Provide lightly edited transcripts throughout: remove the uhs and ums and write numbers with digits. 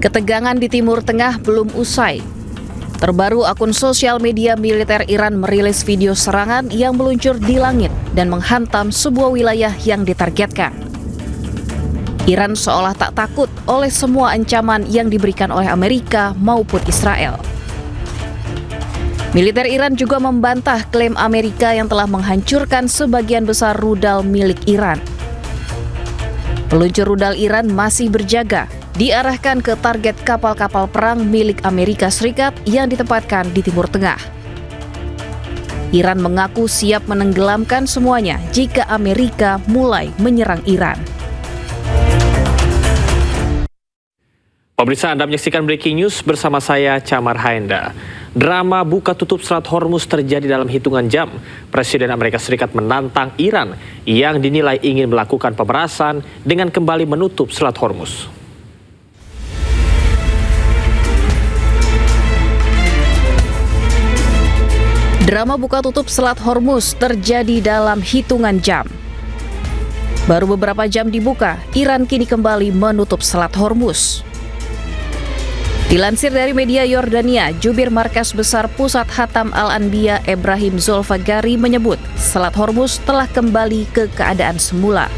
Ketegangan di Timur Tengah belum usai. Terbaru, akun sosial media militer Iran merilis video serangan yang meluncur di langit dan menghantam sebuah wilayah yang ditargetkan. Iran seolah tak takut oleh semua ancaman yang diberikan oleh Amerika maupun Israel. Militer Iran juga membantah klaim Amerika yang telah menghancurkan sebagian besar rudal milik Iran. Peluncur rudal Iran masih berjaga, diarahkan ke target kapal-kapal perang milik Amerika Serikat yang ditempatkan di Timur Tengah. Iran mengaku siap menenggelamkan semuanya jika Amerika mulai menyerang Iran. Pemirsa, Anda menyaksikan Breaking News bersama saya, Camar Haenda. Drama buka tutup Selat Hormuz terjadi dalam hitungan jam. Presiden Amerika Serikat menantang Iran yang dinilai ingin melakukan pemerasan dengan kembali menutup Selat Hormuz. Drama buka tutup Selat Hormuz terjadi dalam hitungan jam. Baru beberapa jam dibuka, Iran kini kembali menutup Selat Hormuz. Dilansir dari media Yordania, Jubir Markas Besar Pusat Hatam Al-Anbiya Ibrahim Zolfagari menyebut Selat Hormuz telah kembali ke keadaan semula.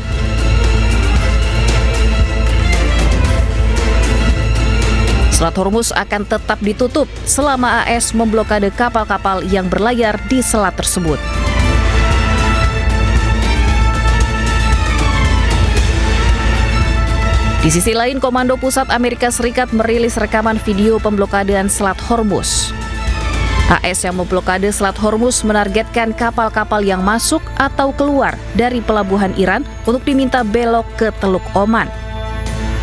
Selat Hormuz akan tetap ditutup selama AS memblokade kapal-kapal yang berlayar di selat tersebut. Di sisi lain, Komando Pusat Amerika Serikat merilis rekaman video pemblokadean Selat Hormuz. AS yang memblokade Selat Hormuz menargetkan kapal-kapal yang masuk atau keluar dari pelabuhan Iran untuk diminta belok ke Teluk Oman.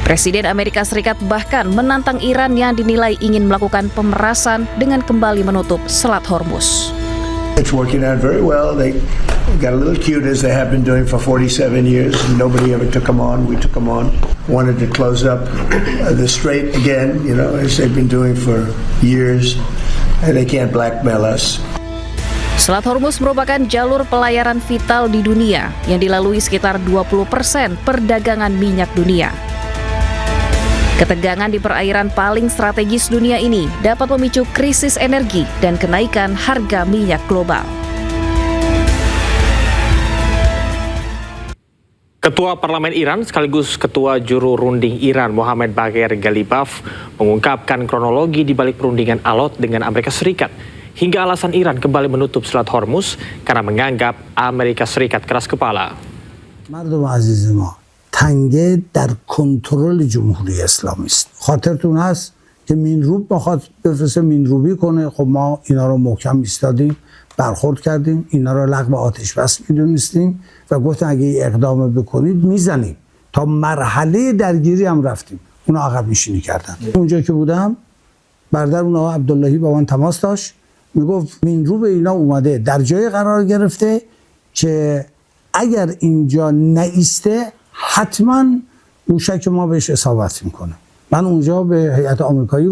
Presiden Amerika Serikat bahkan menantang Iran yang dinilai ingin melakukan pemerasan dengan kembali menutup Selat Hormuz. It's working out very well. They got a little cute as they have been doing for 47 years. Nobody ever took them on. We took them on. Wanted to close up the strait again, as they've been doing for years. And they can't blackmail us. Selat Hormuz merupakan jalur pelayaran vital di dunia yang dilalui sekitar 20% perdagangan minyak dunia. Ketegangan di perairan paling strategis dunia ini dapat memicu krisis energi dan kenaikan harga minyak global. Ketua Parlemen Iran sekaligus Ketua Juru Runding Iran Mohammad Bagher Ghalibaf mengungkapkan kronologi di balik perundingan alot dengan Amerika Serikat hingga alasan Iran kembali menutup Selat Hormuz karena menganggap Amerika Serikat keras kepala. مردم عزیز ما تنگه در کنترل جمهوری اسلامی است. خاطرتون هست که مینروب میخواد بفرسته مینروبی کنه. خب ما اینا رو محکم ایستادیم، برخورد کردیم، اینا رو لغو آتش بس میدونستیم و گفتن اگه اقدام بکنید میزنیم. تا مرحله درگیری هم رفتیم. اونا عقب نشینی کردن. اونجا که بودم برادر اون آقا عبداللهی با من تماس داشت، میگفت مینروب اینا اومده در جای قرار گرفته که اگر اینجا نایسته حتما موشک ما بهش اصابت میکنه. من اونجا به هیئت آمریکایی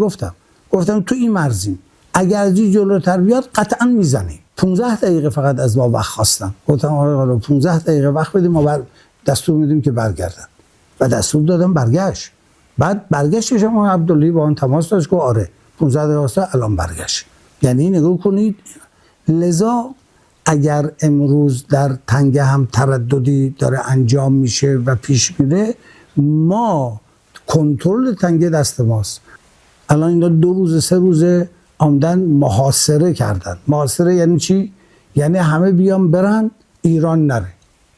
گفتم تو این مرزیم، اگر از این جلوتر بیاد قطعا میزنیم. 15 دقیقه فقط از ما وقت خواستن. گفتم آره 15 دقیقه وقت بدیم، ما دستور میدیم که برگردن و دستور دادم برگشت. بعد برگشتش هم عبداللهی با اون تماس داشت که آره 15 دقیقه واسه الان برگشت. یعنی نگاه کنید، لذا اگر امروز در تنگه هم ترددی داره انجام میشه و پیش میره، ما کنترل تنگه دست ماست. الان اینا 2 روز 3 روز آمدن محاصره کردن. محاصره یعنی چی؟ یعنی همه بیان برن، ایران نره.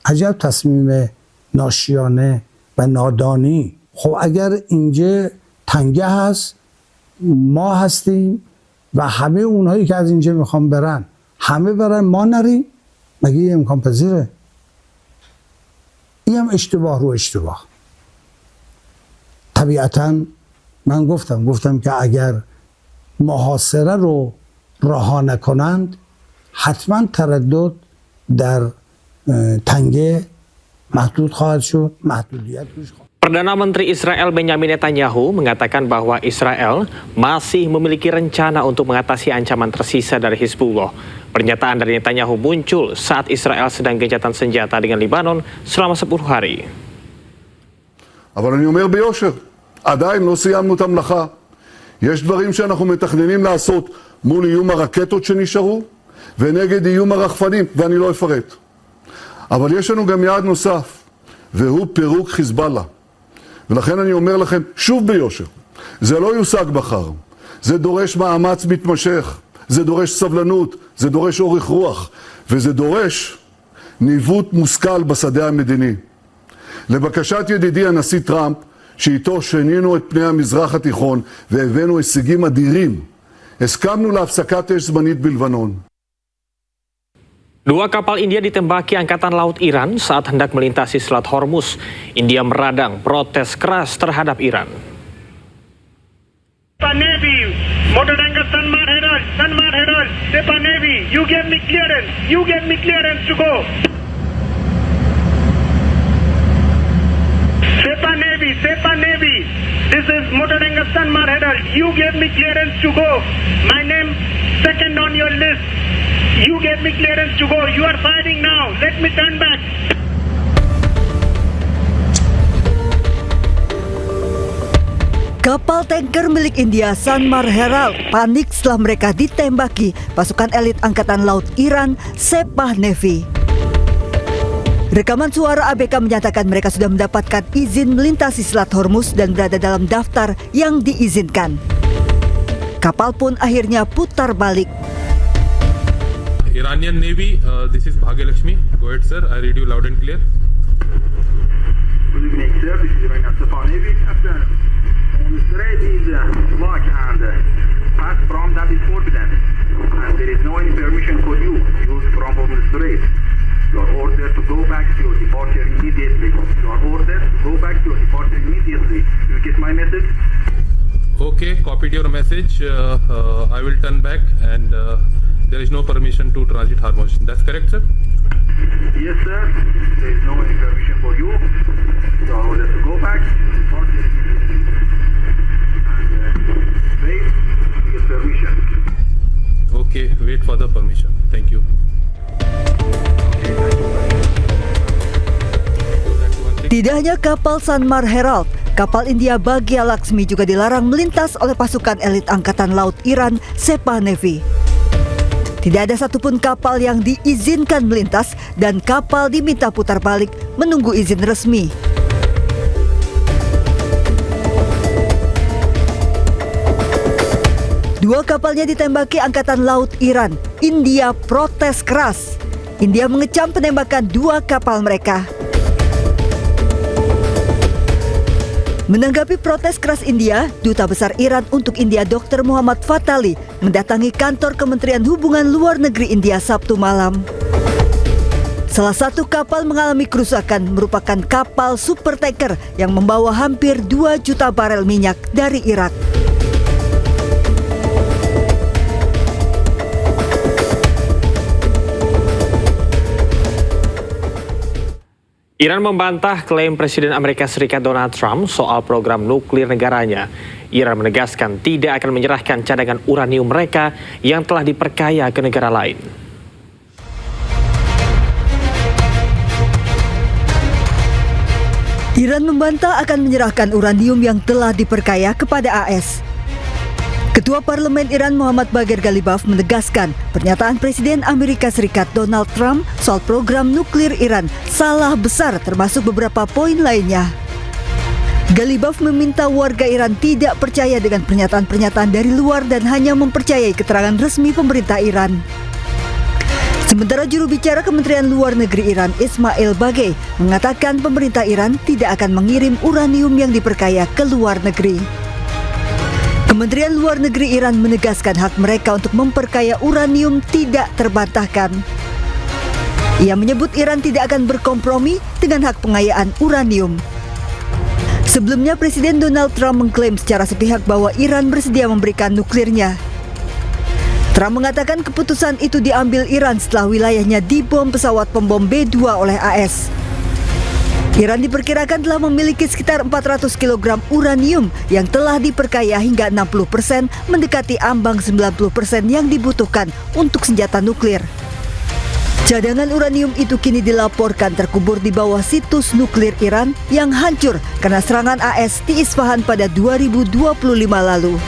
عجب تصمیم ناشیانه و نادانی. خب اگر اینجا تنگه هست، ما هستیم و همه اونهایی که از اینجا میخوان برن همه برن، ما نریم، مگه یه امکان پذیره؟ این هم اشتباه رو اشتباه. طبیعتا من گفتم که اگر محاصره رو رها نکنند حتما تردد در تنگه محدود خواهد شد، محدودیت روش خواهد. Perdana Menteri Israel Benjamin Netanyahu mengatakan bahwa Israel masih memiliki rencana untuk mengatasi ancaman tersisa dari Hizbullah. Pernyataan dari Netanyahu muncul saat Israel sedang gencatan senjata dengan Lebanon selama 10 hari. אבל אני אומר ביושר, עדיין לא סיימנו את המלאכה. יש דברים שאנחנו מתכננים לעשות מול איום הרקטות שנשארו, ונגד איום הרחפנים, ואני לא אפרט. אבל יש לנו גם יעד נוסף, והוא פירוק חיזבאללה. ולכן אני אומר לכם, שוב ביושר, זה לא יושג מחר. זה דורש מאמץ מתמשך, זה דורש סבלנות, זה דורש אורך רוח, וזה דורש ניווט מושכל בשדה המדיני. לבקשת ידידי הנשיא טראמפ, שאיתו שנינו את פני המזרח התיכון והבאנו הישגים אדירים, הסכמנו להפסקת אש זמנית בלבנון. Dua kapal India ditembaki Angkatan Laut Iran saat hendak melintasi Selat Hormuz. India meradang protes keras terhadap Iran. Navy, motor tanker Sanmar Herald, Sepa Navy, you gave me clearance to go. Sepa Navy, this is motor tanker Sanmar Herald, you gave me clearance to go. My name second on your list. You gave me clearance to go. You are fighting now. Let me turn back. Kapal tanker milik India Sanmar Herald panik setelah mereka ditembaki pasukan elit Angkatan Laut Iran Sepah Navy. Rekaman suara ABK menyatakan mereka sudah mendapatkan izin melintasi Selat Hormuz dan berada dalam daftar yang diizinkan. Kapal pun akhirnya putar balik. Iranian Navy, this is Bhagyalakshmi. Go ahead, sir. I read you loud and clear. Good evening, sir. This is Iranian Sepa Navy. After on the strait is blocked and pass from that is forbidden. And there is no any permission for you to use from the strait. You are ordered to go back to your departure immediately. You are ordered to go back to your departure immediately. You get my message? Okay, copied your message. I will turn back and there is no permission to transit Hormuz. That's correct, sir? Yes, sir. There is no any permission for you. You are ordered to go back to your departure immediately. And wait to get permission. Okay, wait for the permission. Thank you. Tidak hanya kapal Sanmar Herald, kapal India Bhagyalakshmi juga dilarang melintas oleh pasukan elit Angkatan Laut Iran Sepah Navy. Tidak ada satupun kapal yang diizinkan melintas dan kapal diminta putar balik menunggu izin resmi. Dua kapalnya ditembaki Angkatan Laut Iran. India protes keras. India mengecam penembakan dua kapal mereka. Menanggapi protes keras India, Duta Besar Iran untuk India Dr. Muhammad Fatali mendatangi kantor Kementerian Hubungan Luar Negeri India Sabtu malam. Salah satu kapal mengalami kerusakan merupakan kapal supertanker yang membawa hampir 2 juta barel minyak dari Irak. Iran membantah klaim Presiden Amerika Serikat Donald Trump soal program nuklir negaranya. Iran menegaskan tidak akan menyerahkan cadangan uranium mereka yang telah diperkaya ke negara lain. Iran membantah akan menyerahkan uranium yang telah diperkaya kepada AS. Ketua Parlemen Iran Muhammad Bagher Ghalibaf menegaskan pernyataan Presiden Amerika Serikat Donald Trump soal program nuklir Iran salah besar termasuk beberapa poin lainnya. Ghalibaf meminta warga Iran tidak percaya dengan pernyataan-pernyataan dari luar dan hanya mempercayai keterangan resmi pemerintah Iran. Sementara juru bicara Kementerian Luar Negeri Iran Ismail Baghaei mengatakan pemerintah Iran tidak akan mengirim uranium yang diperkaya ke luar negeri. Kementerian Luar Negeri Iran menegaskan hak mereka untuk memperkaya uranium tidak terbantahkan. Ia menyebut Iran tidak akan berkompromi dengan hak pengayaan uranium. Sebelumnya Presiden Donald Trump mengklaim secara sepihak bahwa Iran bersedia memberikan nuklirnya. Trump mengatakan keputusan itu diambil Iran setelah wilayahnya dibom pesawat pembom B-2 oleh AS. Iran diperkirakan telah memiliki sekitar 400 kg uranium yang telah diperkaya hingga 60%, mendekati ambang 90% yang dibutuhkan untuk senjata nuklir. Cadangan uranium itu kini dilaporkan terkubur di bawah situs nuklir Iran yang hancur karena serangan AS di Isfahan pada 2025 lalu.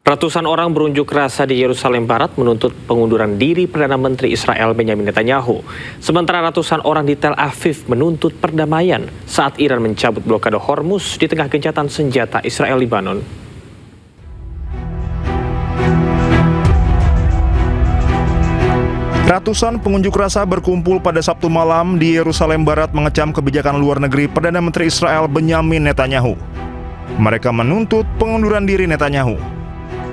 Ratusan orang berunjuk rasa di Yerusalem Barat menuntut pengunduran diri Perdana Menteri Israel Benjamin Netanyahu. Sementara ratusan orang di Tel Aviv menuntut perdamaian saat Iran mencabut blokade Hormuz di tengah gencatan senjata Israel-Libanon. Ratusan pengunjuk rasa berkumpul pada Sabtu malam di Yerusalem Barat mengecam kebijakan luar negeri Perdana Menteri Israel Benjamin Netanyahu. Mereka menuntut pengunduran diri Netanyahu.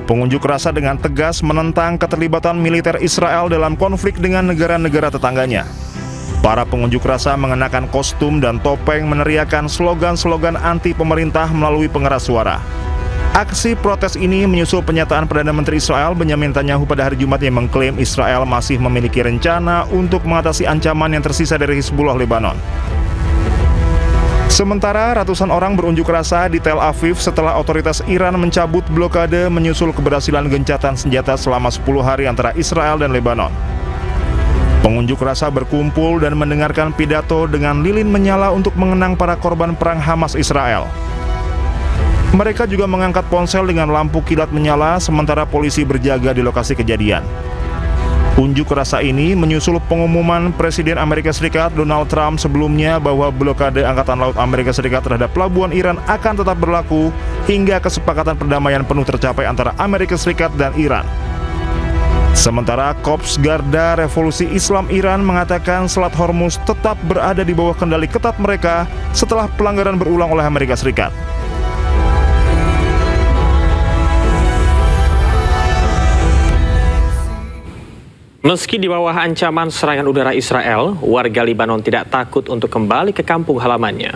Pengunjuk rasa dengan tegas menentang keterlibatan militer Israel dalam konflik dengan negara-negara tetangganya. Para pengunjuk rasa mengenakan kostum dan topeng meneriakan slogan-slogan anti pemerintah melalui pengeras suara. Aksi protes ini menyusul pernyataan Perdana Menteri Israel Benjamin Netanyahu pada hari Jumat yang mengklaim Israel masih memiliki rencana untuk mengatasi ancaman yang tersisa dari Hizbullah Lebanon. Sementara ratusan orang berunjuk rasa di Tel Aviv setelah otoritas Iran mencabut blokade menyusul keberhasilan gencatan senjata selama 10 hari antara Israel dan Lebanon. Pengunjuk rasa berkumpul dan mendengarkan pidato dengan lilin menyala untuk mengenang para korban perang Hamas Israel. Mereka juga mengangkat ponsel dengan lampu kilat menyala sementara polisi berjaga di lokasi kejadian. Unjuk rasa ini menyusul pengumuman Presiden Amerika Serikat Donald Trump sebelumnya bahwa blokade Angkatan Laut Amerika Serikat terhadap pelabuhan Iran akan tetap berlaku hingga kesepakatan perdamaian penuh tercapai antara Amerika Serikat dan Iran. Sementara Korps Garda Revolusi Islam Iran mengatakan Selat Hormuz tetap berada di bawah kendali ketat mereka setelah pelanggaran berulang oleh Amerika Serikat. Meski di bawah ancaman serangan udara Israel, warga Libanon tidak takut untuk kembali ke kampung halamannya.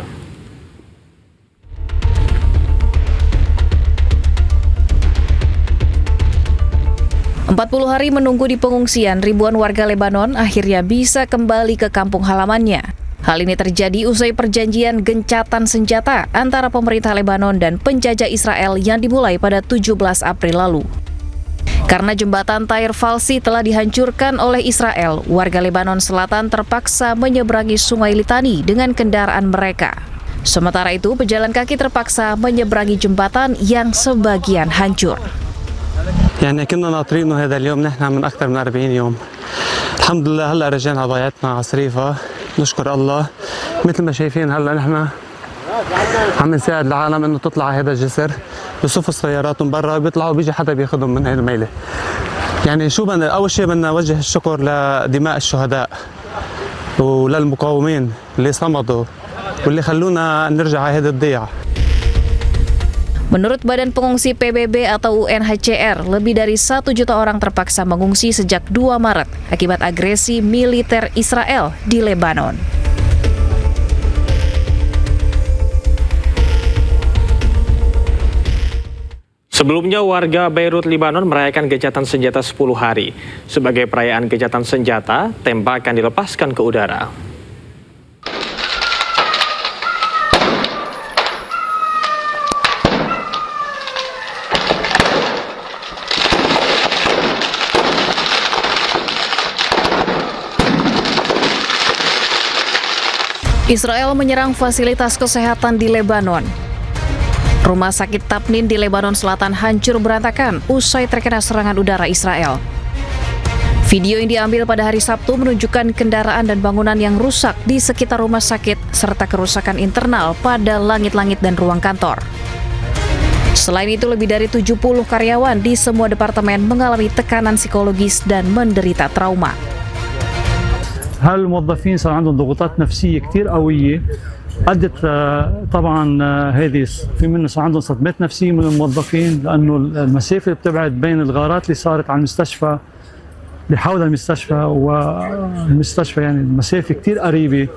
Empat 40 hari menunggu di pengungsian, ribuan warga Lebanon akhirnya bisa kembali ke kampung halamannya. Hal ini terjadi usai perjanjian gencatan senjata antara pemerintah Lebanon dan penjajah Israel yang dimulai pada 17 April lalu. Karena jembatan Tair Falsi telah dihancurkan oleh Israel, warga Lebanon Selatan terpaksa menyeberangi Sungai Litani dengan kendaraan mereka. Sementara itu, pejalan kaki terpaksa menyeberangi jembatan yang sebagian hancur. يعني كنا ناطرينه هذا اليوم نحن من أكثر من 40 يوم. الحمد لله هلا رجعنا ضيعتنا عصريفة، نشكر الله. مثل ما شايفين هلا نحن عم نساعد العالم إنه تطلع هذا الجسر بصف السيارات من برا، بيطلعوا بيجي حدا بياخذهم من هاي الميلة. يعني شو بدنا أول شيء بدنا نوجه الشكر لدماء الشهداء وللمقاومين اللي صمدوا واللي خلونا نرجع على هذا الضيعة. Menurut Badan Pengungsi PBB atau UNHCR, lebih dari 1 juta orang terpaksa mengungsi sejak 2 Maret akibat agresi militer Israel di Lebanon. Sebelumnya, warga Beirut, Libanon merayakan gencatan senjata 10 hari. Sebagai perayaan gencatan senjata, tembakan dilepaskan ke udara. Israel menyerang fasilitas kesehatan di Lebanon. Rumah sakit Tabnin di Lebanon Selatan hancur berantakan usai terkena serangan udara Israel. Video yang diambil pada hari Sabtu menunjukkan kendaraan dan bangunan yang rusak di sekitar rumah sakit serta kerusakan internal pada langit-langit dan ruang kantor. Selain itu, lebih dari 70 karyawan di semua departemen mengalami tekanan psikologis dan menderita trauma. هالموظفين صار عندهم ضغوطات نفسية كتير قوية أدت طبعا هذه في منه صار عندهم صدمات نفسية من الموظفين لأنه المسافة اللي بتبعد بين الغارات اللي صارت على المستشفى اللي حول المستشفى والمستشفى يعني المسافة كتير قريبة.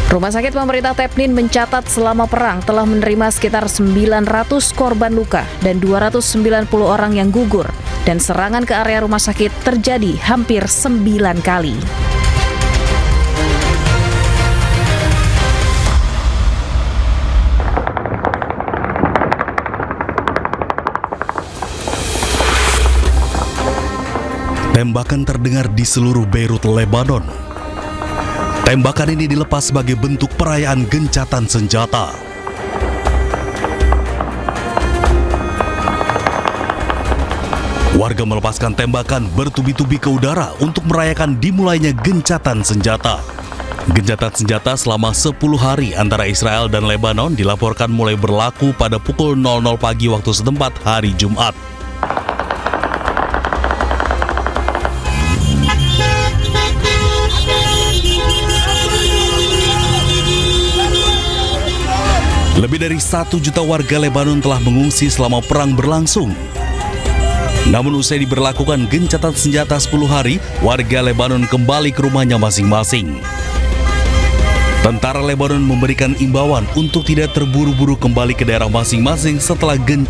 Rumah sakit pemerintah Tabnin mencatat selama perang telah menerima sekitar 900 korban luka dan 290 orang yang gugur, dan serangan ke area rumah sakit terjadi hampir 9 kali. Tembakan terdengar di seluruh Beirut, Lebanon. Tembakan ini dilepas sebagai bentuk perayaan gencatan senjata. Warga melepaskan tembakan bertubi-tubi ke udara untuk merayakan dimulainya gencatan senjata. Gencatan senjata selama 10 hari antara Israel dan Lebanon dilaporkan mulai berlaku pada pukul 00 pagi waktu setempat hari Jumat. Lebih dari 1 juta warga Lebanon telah mengungsi selama perang berlangsung. Namun usai diberlakukan gencatan senjata 10 hari, warga Lebanon kembali ke rumahnya masing-masing. Tentara Lebanon memberikan imbauan untuk tidak terburu-buru kembali ke daerah masing-masing setelah gencatan